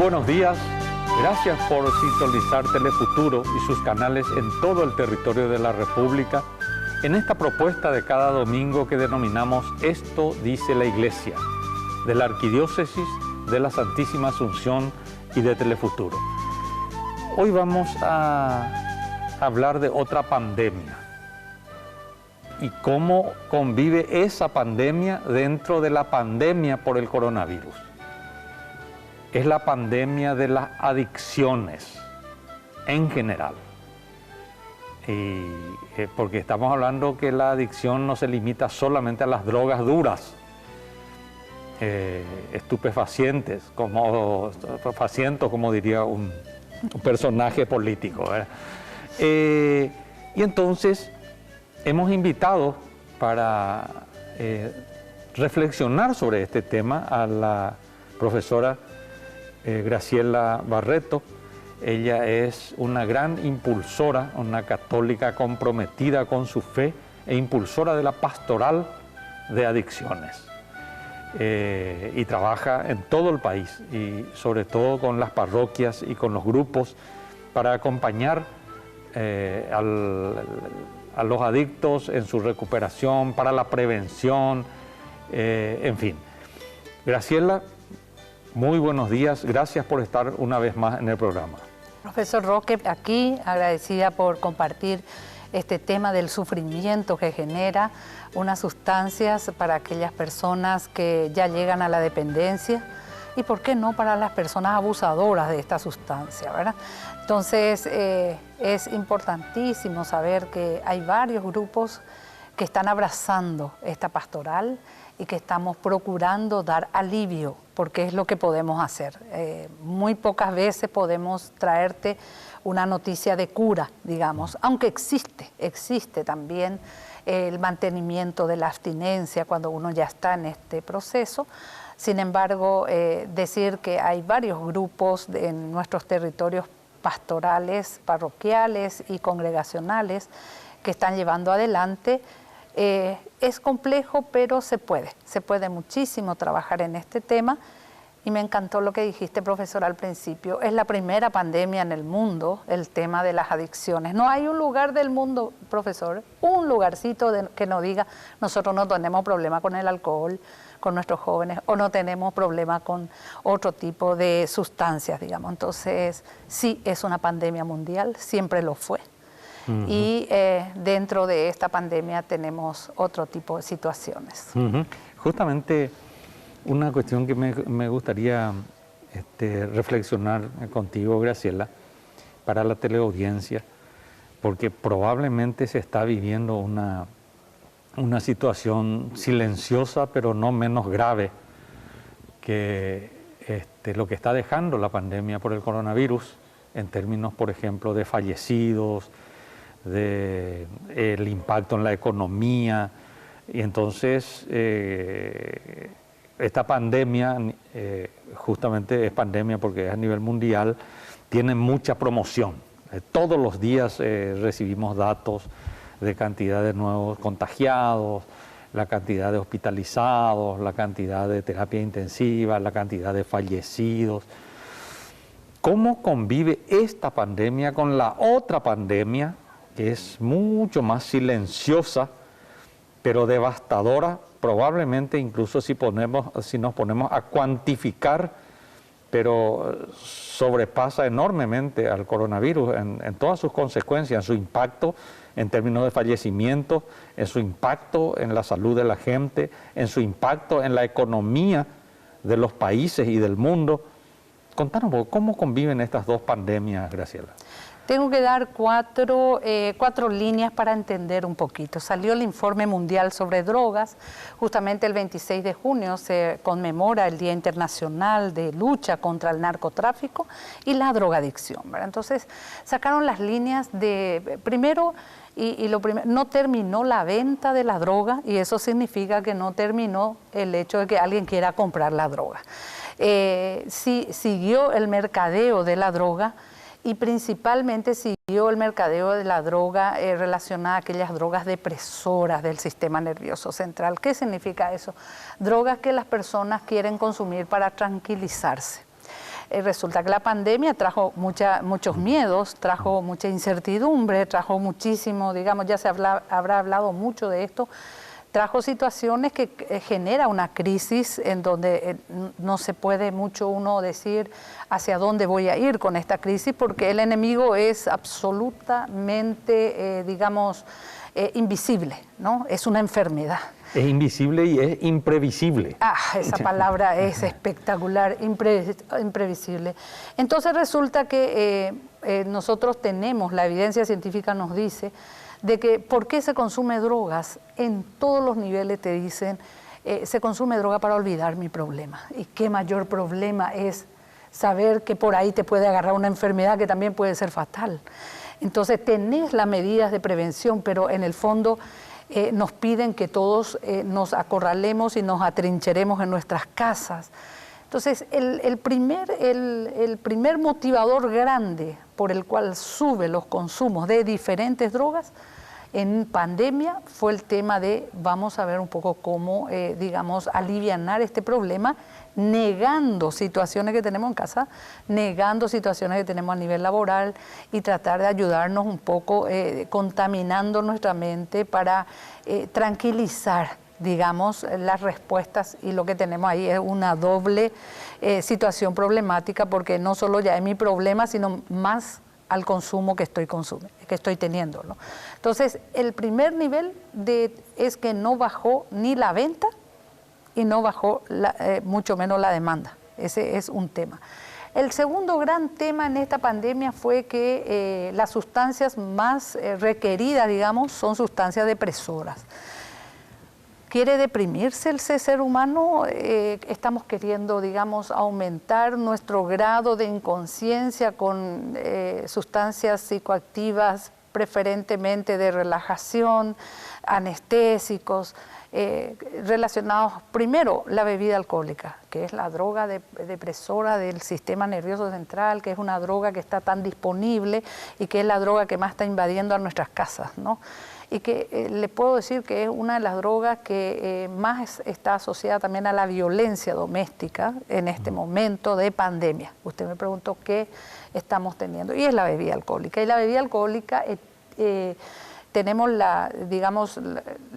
Buenos días, gracias por sintonizar Telefuturo y sus canales en todo el territorio de la República en esta propuesta de cada domingo que denominamos Esto dice la Iglesia, de la Arquidiócesis de la Santísima Asunción y de Telefuturo. Hoy vamos a hablar de otra pandemia y cómo convive esa pandemia dentro de la pandemia por el coronavirus. Es la pandemia de las adicciones en general. Porque estamos hablando que la adicción no se limita solamente a las drogas duras, estupefacientes, como diría un personaje político, ¿verdad? Y entonces hemos invitado para reflexionar sobre este tema a la profesora Graciela Barreto. Ella es una gran impulsora, una católica comprometida con su fe e impulsora de la pastoral de adicciones. Y trabaja en todo el país y sobre todo con las parroquias y con los grupos para acompañar a los adictos en su recuperación, para la prevención, en fin. Graciela, muy buenos días, gracias por estar una vez más en el programa. Profesor Roque, aquí agradecida por compartir este tema del sufrimiento que genera unas sustancias para aquellas personas que ya llegan a la dependencia y, ¿por qué no?, para las personas abusadoras de esta sustancia, ¿verdad? Entonces, es importantísimo saber que hay varios grupos que están abrazando esta pastoral y que estamos procurando dar alivio, porque es lo que podemos hacer. Muy pocas veces podemos traerte una noticia de cura, digamos, aunque existe también el mantenimiento de la abstinencia cuando uno ya está en este proceso. Sin embargo, decir que hay varios grupos en nuestros territorios pastorales, parroquiales y congregacionales que están llevando adelante. Es complejo, pero se puede muchísimo trabajar en este tema. Y me encantó lo que dijiste, profesor, al principio. Es la primera pandemia en el mundo, el tema de las adicciones. No hay un lugar del mundo, profesor, un lugarcito que nos diga, nosotros no tenemos problema con el alcohol, con nuestros jóvenes, o no tenemos problema con otro tipo de sustancias, digamos. Entonces, sí, es una pandemia mundial, siempre lo fue. Uh-huh. Y dentro de esta pandemia tenemos otro tipo de situaciones. Uh-huh. Justamente una cuestión que me gustaría reflexionar contigo, Graciela, para la teleaudiencia, porque probablemente se está viviendo una situación silenciosa, pero no menos grave, que lo que está dejando la pandemia por el coronavirus, en términos, por ejemplo, de fallecidos, el impacto en la economía. Y entonces esta pandemia, justamente es pandemia porque es a nivel mundial, tiene mucha promoción. Todos los días recibimos datos de cantidad de nuevos contagiados, la cantidad de hospitalizados, la cantidad de terapia intensiva, la cantidad de fallecidos. ¿Cómo convive esta pandemia con la otra pandemia, que es mucho más silenciosa, pero devastadora, probablemente incluso si nos ponemos a cuantificar, pero sobrepasa enormemente al coronavirus en todas sus consecuencias, en su impacto en términos de fallecimientos, en su impacto en la salud de la gente, en su impacto en la economía de los países y del mundo? Contanos un poco, ¿cómo conviven estas dos pandemias, Graciela? Tengo que dar cuatro líneas para entender un poquito. Salió el Informe Mundial sobre Drogas, justamente el 26 de junio se conmemora el Día Internacional de Lucha contra el Narcotráfico y la Drogadicción, ¿verdad? Entonces sacaron las líneas de, primero, no terminó la venta de la droga, y eso significa que no terminó el hecho de que alguien quiera comprar la droga. Sí, siguió el mercadeo de la droga, y principalmente siguió el mercadeo de la droga relacionada a aquellas drogas depresoras del sistema nervioso central. ¿Qué significa eso? Drogas que las personas quieren consumir para tranquilizarse. resulta que la pandemia trajo muchos miedos, trajo mucha incertidumbre, trajo muchísimo, digamos, ya habrá hablado mucho de esto, trajo situaciones que genera una crisis en donde no se puede mucho uno decir hacia dónde voy a ir con esta crisis, porque el enemigo es absolutamente, digamos, invisible, ¿no? Es una enfermedad. Es invisible y es imprevisible. Esa palabra es espectacular, imprevisible. Entonces resulta que nosotros tenemos, la evidencia científica nos dice, de que por qué se consume drogas, en todos los niveles te dicen, se consume droga para olvidar mi problema. Y qué mayor problema es saber que por ahí te puede agarrar una enfermedad que también puede ser fatal. Entonces tenés las medidas de prevención, pero en el fondo nos piden que todos nos acorralemos y nos atrincheremos en nuestras casas. Entonces el primer motivador grande por el cual sube los consumos de diferentes drogas en pandemia fue el tema de vamos a ver un poco cómo, digamos, alivianar este problema, negando situaciones que tenemos en casa, negando situaciones que tenemos a nivel laboral y tratar de ayudarnos un poco, contaminando nuestra mente para tranquilizar, digamos, las respuestas, y lo que tenemos ahí es una doble situación problemática, porque no solo ya es mi problema, sino más al consumo que estoy teniendo, ¿no? Entonces, el primer nivel es que no bajó ni la venta y no bajó mucho menos la demanda. Ese es un tema. El segundo gran tema en esta pandemia fue que las sustancias más requeridas, digamos, son sustancias depresoras. ¿Quiere deprimirse el ser humano? Estamos queriendo, digamos, aumentar nuestro grado de inconsciencia con sustancias psicoactivas, preferentemente de relajación, anestésicos, relacionados, primero, la bebida alcohólica, que es la droga depresora del sistema nervioso central, que es una droga que está tan disponible y que es la droga que más está invadiendo a nuestras casas, ¿no? Y que le puedo decir que es una de las drogas que más está asociada también a la violencia doméstica en este momento de pandemia. Usted me preguntó qué estamos teniendo, y es la bebida alcohólica. Y la bebida alcohólica, tenemos digamos,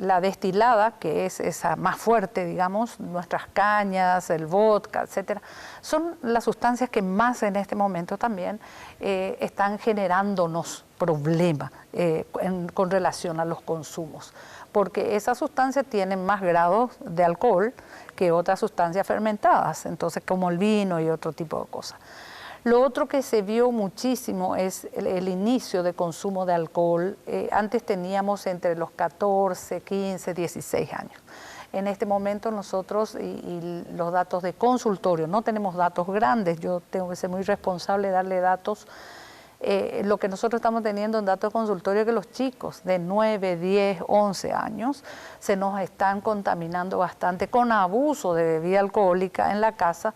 la destilada, que es esa más fuerte, digamos, nuestras cañas, el vodka, etcétera. Son las sustancias que más en este momento también están generándonos problemas con relación a los consumos, porque esas sustancias tienen más grados de alcohol que otras sustancias fermentadas, entonces como el vino y otro tipo de cosas. Lo otro que se vio muchísimo es el inicio de consumo de alcohol. Antes teníamos entre los 14, 15, 16 años. En este momento nosotros, y los datos de consultorio, no tenemos datos grandes, yo tengo que ser muy responsable de darle datos. Lo que nosotros estamos teniendo en datos de consultorio es que los chicos de 9, 10, 11 años se nos están contaminando bastante con abuso de bebida alcohólica en la casa,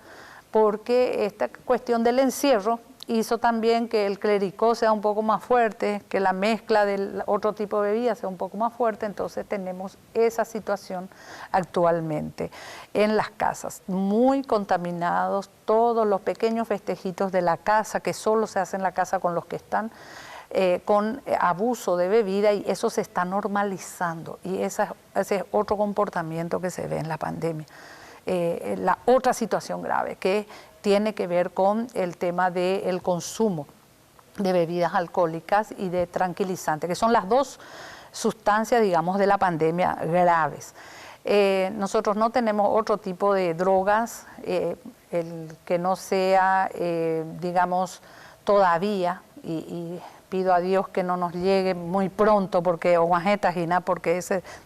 porque esta cuestión del encierro hizo también que el clericó sea un poco más fuerte, que la mezcla del otro tipo de bebida sea un poco más fuerte, entonces tenemos esa situación actualmente en las casas, muy contaminados, todos los pequeños festejitos de la casa, que solo se hacen en la casa con los que están con abuso de bebida, y eso se está normalizando, y ese es otro comportamiento que se ve en la pandemia. La otra situación grave que tiene que ver con el tema del consumo de bebidas alcohólicas y de tranquilizantes, que son las dos sustancias, digamos, de la pandemia graves. Nosotros no tenemos otro tipo de drogas, el que no sea, digamos, todavía, y pido a Dios que no nos llegue muy pronto, porque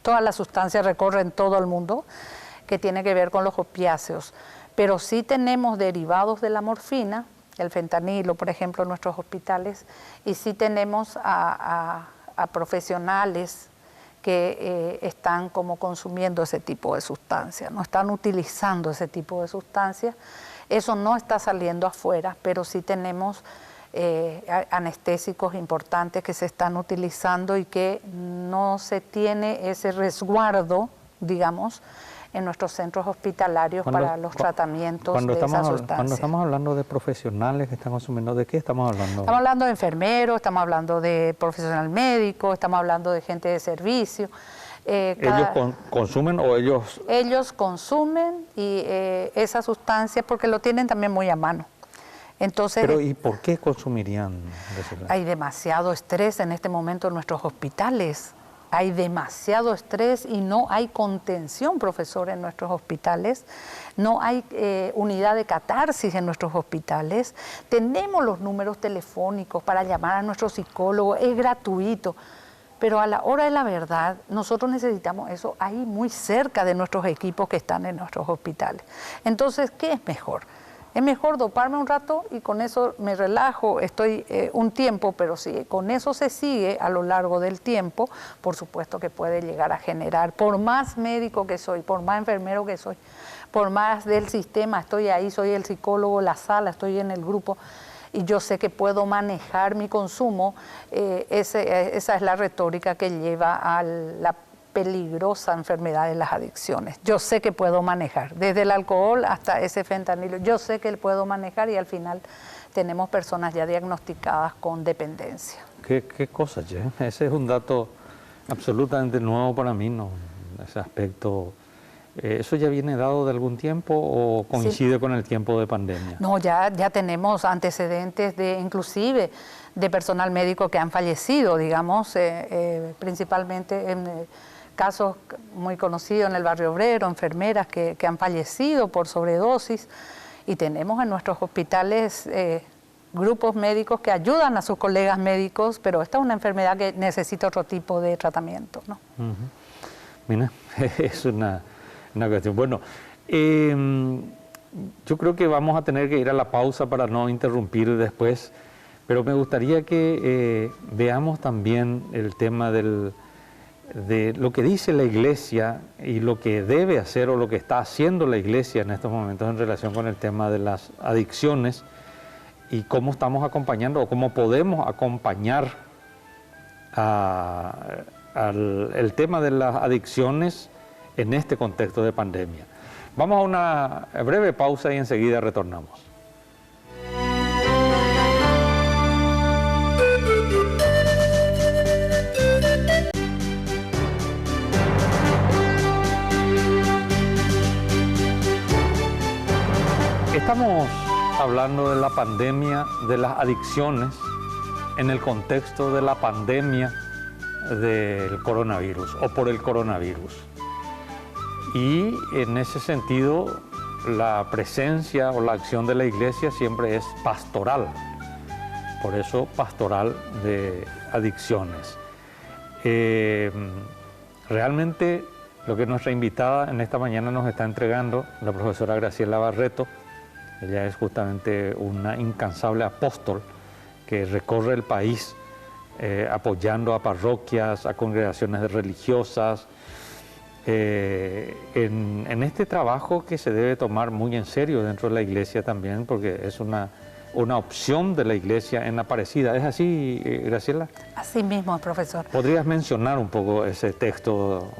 todas las sustancias recorren todo el mundo, que tiene que ver con los opiáceos, pero sí tenemos derivados de la morfina, el fentanilo, por ejemplo, en nuestros hospitales, y sí tenemos a profesionales que están como consumiendo ese tipo de sustancias, no están utilizando ese tipo de sustancias. Eso no está saliendo afuera, pero sí tenemos anestésicos importantes que se están utilizando y que no se tiene ese resguardo, digamos, en nuestros centros hospitalarios para los tratamientos de esas sustancias. Cuando estamos hablando de profesionales que están consumiendo, ¿de qué estamos hablando? Estamos hablando de enfermeros, estamos hablando de profesional médico, estamos hablando de gente de servicio. ¿Ellos consumen o ellos...? Ellos consumen y esas sustancias porque lo tienen también muy a mano. Entonces, pero ¿y por qué consumirían? Hay demasiado estrés en este momento en nuestros hospitales. Hay demasiado estrés y no hay contención, profesor, en nuestros hospitales. No hay unidad de catarsis en nuestros hospitales. Tenemos los números telefónicos para llamar a nuestro psicólogo, es gratuito. Pero a la hora de la verdad, nosotros necesitamos eso ahí muy cerca de nuestros equipos que están en nuestros hospitales. Entonces, ¿qué es mejor? Es mejor doparme un rato y con eso me relajo, estoy un tiempo, pero si con eso se sigue a lo largo del tiempo, por supuesto que puede llegar a generar, por más médico que soy, por más enfermero que soy, por más del sistema, estoy ahí, soy el psicólogo, la sala, estoy en el grupo, y yo sé que puedo manejar mi consumo, esa es la retórica que lleva a la peligrosa enfermedad de las adicciones. Yo sé que puedo manejar, desde el alcohol hasta ese fentanilo, yo sé que puedo manejar y al final tenemos personas ya diagnosticadas con dependencia. ¿Qué cosa, che? Ese es un dato absolutamente nuevo para mí, ¿no? Ese aspecto. ¿Eso ya viene dado de algún tiempo o coincide con el tiempo de pandemia? No, ya tenemos antecedentes de inclusive de personal médico que han fallecido, digamos, principalmente en casos muy conocidos en el barrio obrero, enfermeras que han fallecido por sobredosis, y tenemos en nuestros hospitales grupos médicos que ayudan a sus colegas médicos, pero esta es una enfermedad que necesita otro tipo de tratamiento, ¿no? Mira, es una cuestión. Bueno, yo creo que vamos a tener que ir a la pausa para no interrumpir después, pero me gustaría que veamos también el tema de lo que dice la Iglesia y lo que debe hacer o lo que está haciendo la Iglesia en estos momentos en relación con el tema de las adicciones y cómo estamos acompañando o cómo podemos acompañar el tema de las adicciones en este contexto de pandemia. Vamos a una breve pausa y enseguida retornamos. Estamos hablando de la pandemia de las adicciones en el contexto de la pandemia del coronavirus o por el coronavirus. Y en ese sentido, la presencia o la acción de la Iglesia siempre es pastoral. Por eso, pastoral de adicciones. Realmente, lo que nuestra invitada en esta mañana nos está entregando, la profesora Graciela Barreto, ella es justamente una incansable apóstol que recorre el país apoyando a parroquias, a congregaciones religiosas, en este trabajo que se debe tomar muy en serio dentro de la Iglesia también, porque es una opción de la Iglesia en Aparecida. ¿Es así, Graciela? Así mismo, profesor. ¿Podrías mencionar un poco ese texto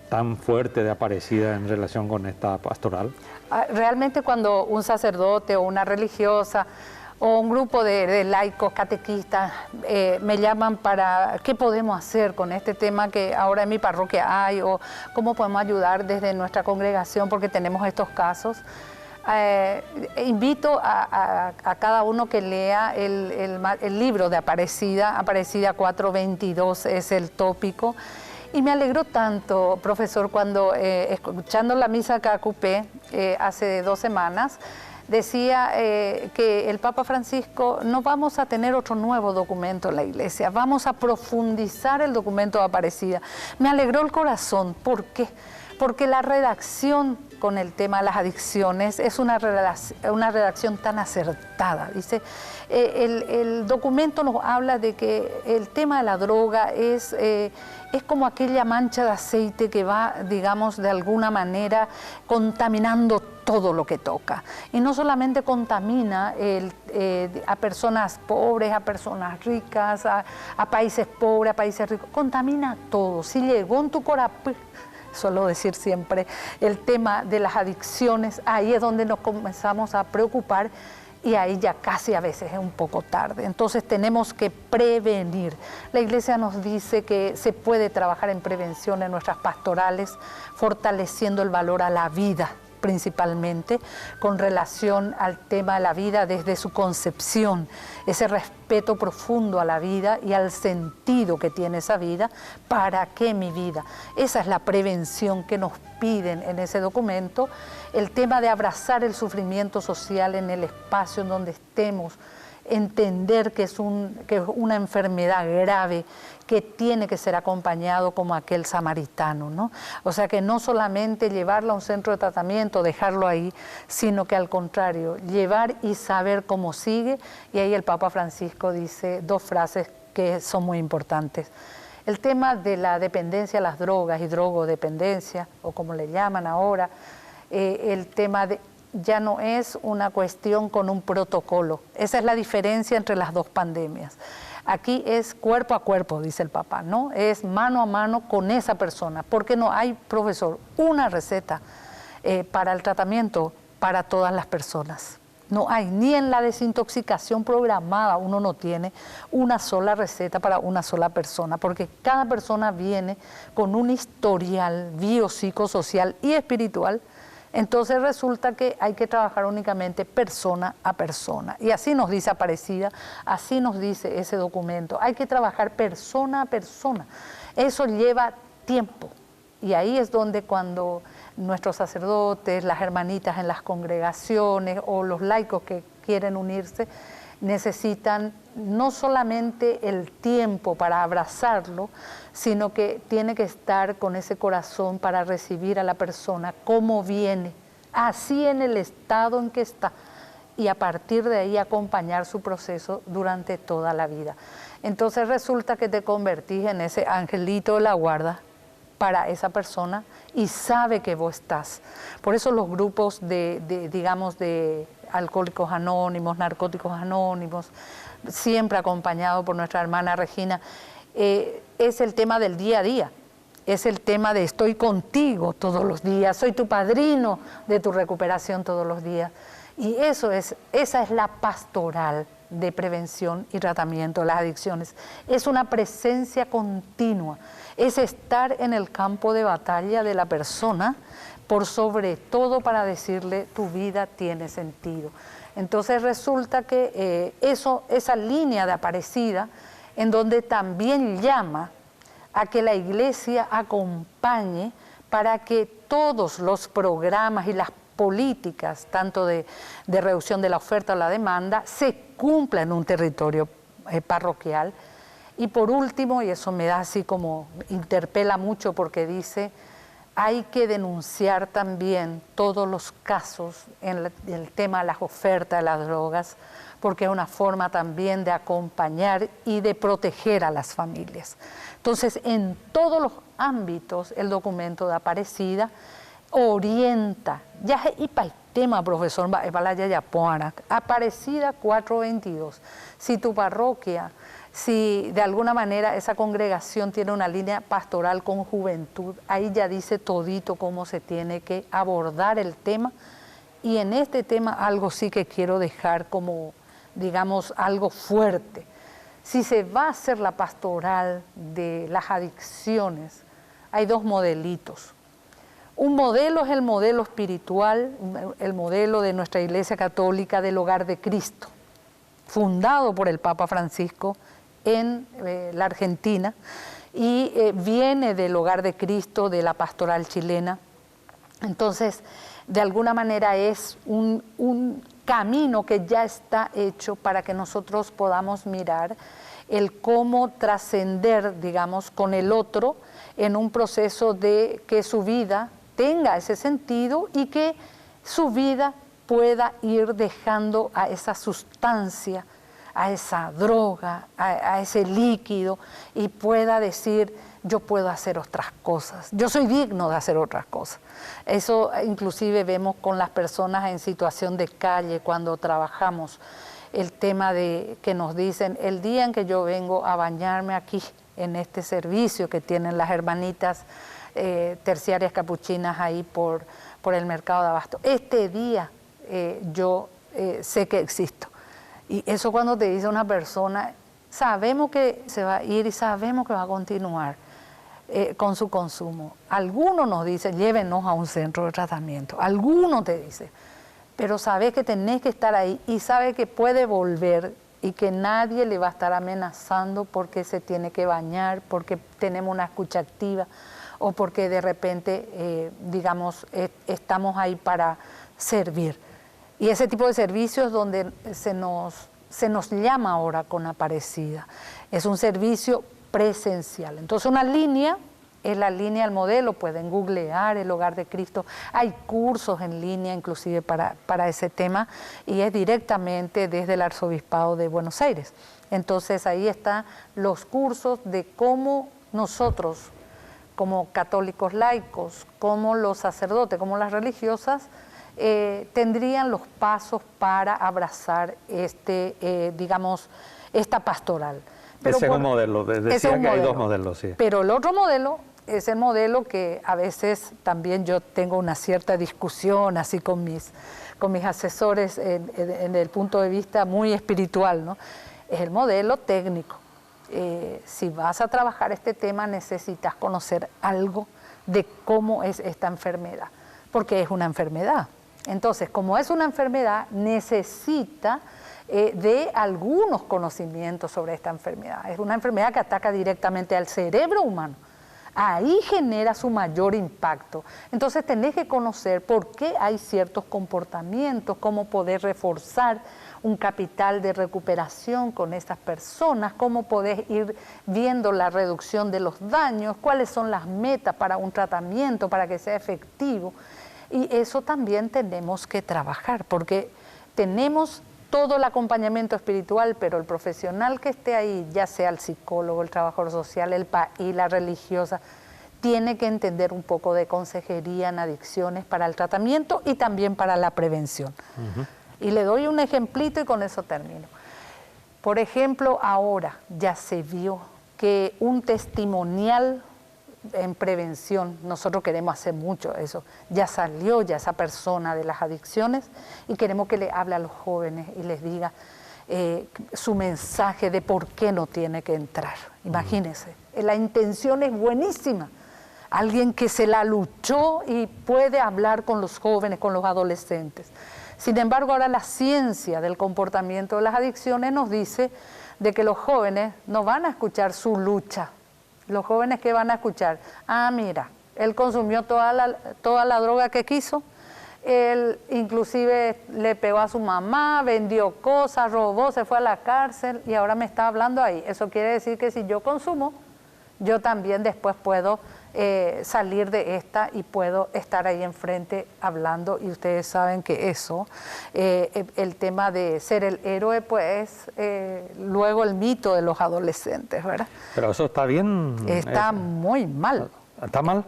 tan fuerte de Aparecida en relación con esta pastoral? Realmente cuando un sacerdote o una religiosa o un grupo de laicos, catequistas, me llaman para qué podemos hacer con este tema que ahora en mi parroquia hay, o cómo podemos ayudar desde nuestra congregación porque tenemos estos casos. Invito a cada uno que lea el libro de Aparecida, Aparecida 4:22 es el tópico. Y me alegró tanto, profesor, cuando escuchando la misa KQP hace 2 semanas, decía que el Papa Francisco no vamos a tener otro nuevo documento en la Iglesia, vamos a profundizar el documento de Aparecida. Me alegró el corazón. ¿Por qué? Porque la redacción con el tema de las adicciones es una redacción tan acertada. Dice, el documento nos habla de que el tema de la droga es como aquella mancha de aceite que va, digamos, de alguna manera contaminando todo lo que toca. Y no solamente contamina a personas pobres, a personas ricas, a países pobres, a países ricos, contamina todo. Si llegó en tu corazón, suelo decir siempre, el tema de las adicciones, ahí es donde nos comenzamos a preocupar y ahí ya casi a veces es un poco tarde. Entonces tenemos que prevenir. La Iglesia nos dice que se puede trabajar en prevención en nuestras pastorales, fortaleciendo el valor a la vida, principalmente con relación al tema de la vida desde su concepción, ese respeto profundo a la vida y al sentido que tiene esa vida. ¿Para qué mi vida? Esa es la prevención que nos piden en ese documento. El tema de abrazar el sufrimiento social en el espacio en donde estemos, entender que es una enfermedad grave que tiene que ser acompañado como aquel samaritano, ¿no? O sea, que no solamente llevarlo a un centro de tratamiento, dejarlo ahí, sino que al contrario, llevar y saber cómo sigue. Y ahí el Papa Francisco dice dos frases que son muy importantes. El tema de la dependencia a las drogas y drogodependencia, o como le llaman ahora, el tema de ya no es una cuestión con un protocolo. Esa es la diferencia entre las dos pandemias. Aquí es cuerpo a cuerpo, dice el Papa, ¿no? Es mano a mano con esa persona, porque no hay, profesor, una receta para el tratamiento para todas las personas. No hay, ni en la desintoxicación programada uno no tiene una sola receta para una sola persona, porque cada persona viene con un historial biopsicosocial y espiritual. Entonces resulta que hay que trabajar únicamente persona a persona. Y así nos dice Aparecida, así nos dice ese documento. Hay que trabajar persona a persona. Eso lleva tiempo. Y ahí es donde cuando nuestros sacerdotes, las hermanitas en las congregaciones o los laicos que quieren unirse, necesitan no solamente el tiempo para abrazarlo, sino que tiene que estar con ese corazón para recibir a la persona como viene, así en el estado en que está, y a partir de ahí acompañar su proceso durante toda la vida. Entonces resulta que te convertís en ese angelito de la guarda para esa persona y sabe que vos estás. Por eso los grupos de alcohólicos anónimos, narcóticos anónimos, siempre acompañado por nuestra hermana Regina, es el tema del día a día, es el tema de estoy contigo todos los días, soy tu padrino de tu recuperación todos los días. Y esa es la pastoral de prevención y tratamiento de las adicciones. Es una presencia continua, es estar en el campo de batalla de la persona, por sobre todo para decirle tu vida tiene sentido. Entonces resulta que esa línea de Aparecida, en donde también llama a que la Iglesia acompañe para que todos los programas y las políticas, tanto de reducción de la oferta o la demanda, se cumplan en un territorio parroquial. Y por último, y eso me da así como, interpela mucho porque dice, hay que denunciar también todos los casos en el tema de las ofertas de las drogas, porque es una forma también de acompañar y de proteger a las familias. Entonces, en todos los ámbitos, el documento de Aparecida orienta, ya es tema, profesor, Aparecida 422. Si tu parroquia, si de alguna manera esa congregación tiene una línea pastoral con juventud, ahí ya dice todito cómo se tiene que abordar el tema. Y en este tema algo sí que quiero dejar como, digamos, algo fuerte. Si se va a hacer la pastoral de las adicciones, hay dos modelitos. Un modelo es el modelo espiritual, el modelo de nuestra Iglesia Católica del Hogar de Cristo, fundado por el Papa Francisco en la Argentina, y viene del Hogar de Cristo, de la pastoral chilena. Entonces, de alguna manera es un camino que ya está hecho para que nosotros podamos mirar el cómo trascender, digamos, con el otro en un proceso de que su vida tenga ese sentido y que su vida pueda ir dejando a esa sustancia, a esa droga, a ese líquido, y pueda decir, yo puedo hacer otras cosas, yo soy digno de hacer otras cosas. Eso inclusive vemos con las personas en situación de calle cuando trabajamos, el tema de que nos dicen, el día en que yo vengo a bañarme aquí, en este servicio que tienen las hermanitas terciarias capuchinas ahí por el mercado de abasto. Este día yo sé que existo. Y eso cuando te dice una persona, sabemos que se va a ir y sabemos que va a continuar con su consumo. Algunos nos dicen, llévenos a un centro de tratamiento. Algunos te dicen, pero sabes que tenés que estar ahí y sabes que puede volver y que nadie le va a estar amenazando porque se tiene que bañar, porque tenemos una escucha activa o porque de repente, digamos, estamos ahí para servir. Y ese tipo de servicios donde se nos llama ahora con Aparecida. Es un servicio presencial. Entonces una línea es la línea del modelo, pueden googlear el Hogar de Cristo, hay cursos en línea inclusive para ese tema y es directamente desde el Arzobispado de Buenos Aires. Entonces ahí están los cursos de cómo nosotros, como católicos laicos, como los sacerdotes, como las religiosas, tendrían los pasos para abrazar digamos, esta pastoral. Pero ese es un modelo, decía que hay dos modelos, sí. Pero el otro modelo es el modelo que a veces también yo tengo una cierta discusión así con mis asesores en el punto de vista muy espiritual, ¿no? Es el modelo técnico. Si vas a trabajar este tema necesitas conocer algo de cómo es esta enfermedad, porque es una enfermedad. Entonces, como es una enfermedad, necesita de algunos conocimientos sobre esta enfermedad. Es una enfermedad que ataca directamente al cerebro humano. Ahí genera su mayor impacto. Entonces tenés que conocer por qué hay ciertos comportamientos, cómo poder reforzar un capital de recuperación con estas personas, cómo podés ir viendo la reducción de los daños, cuáles son las metas para un tratamiento, para que sea efectivo. Y eso también tenemos que trabajar, porque tenemos todo el acompañamiento espiritual, pero el profesional que esté ahí, ya sea el psicólogo, el trabajador social, el PAI, la religiosa, tiene que entender un poco de consejería en adicciones para el tratamiento y también para la prevención. Y le doy un ejemplito y con eso termino. Por ejemplo, ahora ya se vio que un testimonial en prevención, nosotros queremos hacer mucho eso, ya salió ya esa persona de las adicciones y queremos que le hable a los jóvenes y les diga su mensaje de por qué no tiene que entrar. Imagínense, la intención es buenísima, alguien que se la luchó y puede hablar con los jóvenes, con los adolescentes. Sin embargo, ahora la ciencia del comportamiento de las adicciones nos dice de que los jóvenes no van a escuchar su lucha. Los jóvenes que van a escuchar, mira, él consumió toda la droga que quiso, él inclusive le pegó a su mamá, vendió cosas, robó, se fue a la cárcel y ahora me está hablando ahí. Eso quiere decir que si yo consumo, yo también después puedo salir de esta y puedo estar ahí enfrente hablando, y ustedes saben que eso, el tema de ser el héroe, pues luego el mito de los adolescentes, ¿verdad? Pero eso está bien. Está muy mal. ¿Está mal?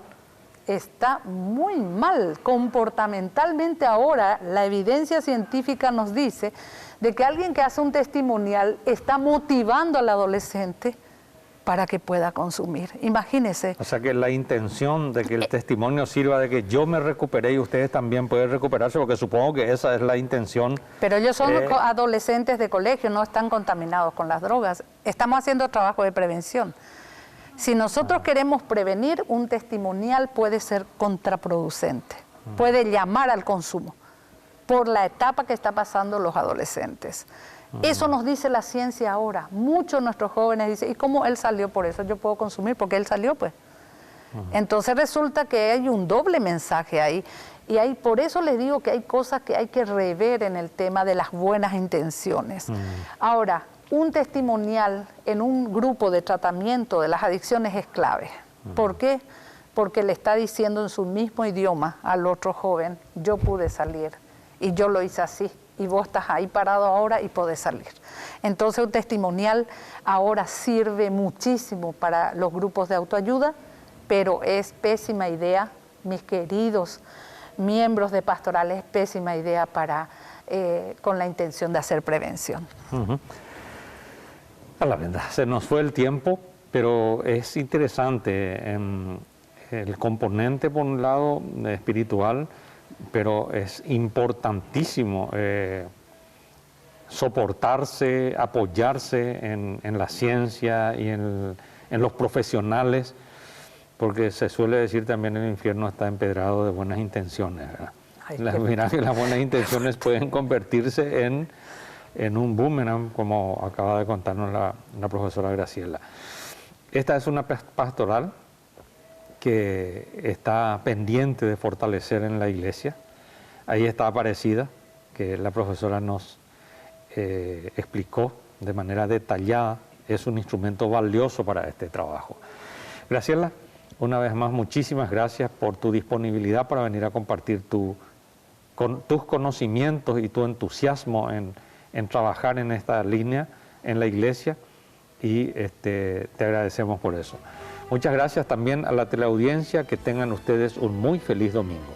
Está muy mal. Comportamentalmente ahora la evidencia científica nos dice de que alguien que hace un testimonial está motivando al adolescente para que pueda consumir. Imagínese. O sea que la intención de que el testimonio sirva de que yo me recuperé y ustedes también pueden recuperarse, porque supongo que esa es la intención. Pero ellos son adolescentes de colegio, no están contaminados con las drogas. Estamos haciendo trabajo de prevención. Si nosotros queremos prevenir, un testimonial puede ser contraproducente, puede llamar al consumo por la etapa que está pasando los adolescentes. Eso nos dice la ciencia ahora. Muchos de nuestros jóvenes dicen, ¿y cómo él salió por eso? Yo puedo consumir porque él salió, pues. Entonces resulta que hay un doble mensaje ahí. Y por eso les digo que hay cosas que hay que rever en el tema de las buenas intenciones. Ahora, un testimonial en un grupo de tratamiento de las adicciones es clave. ¿Por qué? Porque le está diciendo en su mismo idioma al otro joven, yo pude salir y yo lo hice así. Y vos estás ahí parado ahora y podés salir. Entonces un testimonial ahora sirve muchísimo para los grupos de autoayuda, pero es pésima idea, mis queridos miembros de pastorales, es pésima idea con la intención de hacer prevención. A la verdad, se nos fue el tiempo, pero es interesante el componente, por un lado, espiritual, pero es importantísimo soportarse, apoyarse en la ciencia y en los profesionales, porque se suele decir también el infierno está empedrado de buenas intenciones, ¿verdad? Mira que las buenas intenciones pueden convertirse en un boomerang, como acaba de contarnos la profesora Graciela. Esta es una pastoral que está pendiente de fortalecer en la iglesia. Ahí está Aparecida, que la profesora nos explicó de manera detallada. Es un instrumento valioso para este trabajo. Graciela, una vez más, muchísimas gracias por tu disponibilidad para venir a compartir tus conocimientos y tu entusiasmo en trabajar en esta línea en la iglesia, y te agradecemos por eso. Muchas gracias también a la teleaudiencia, que tengan ustedes un muy feliz domingo.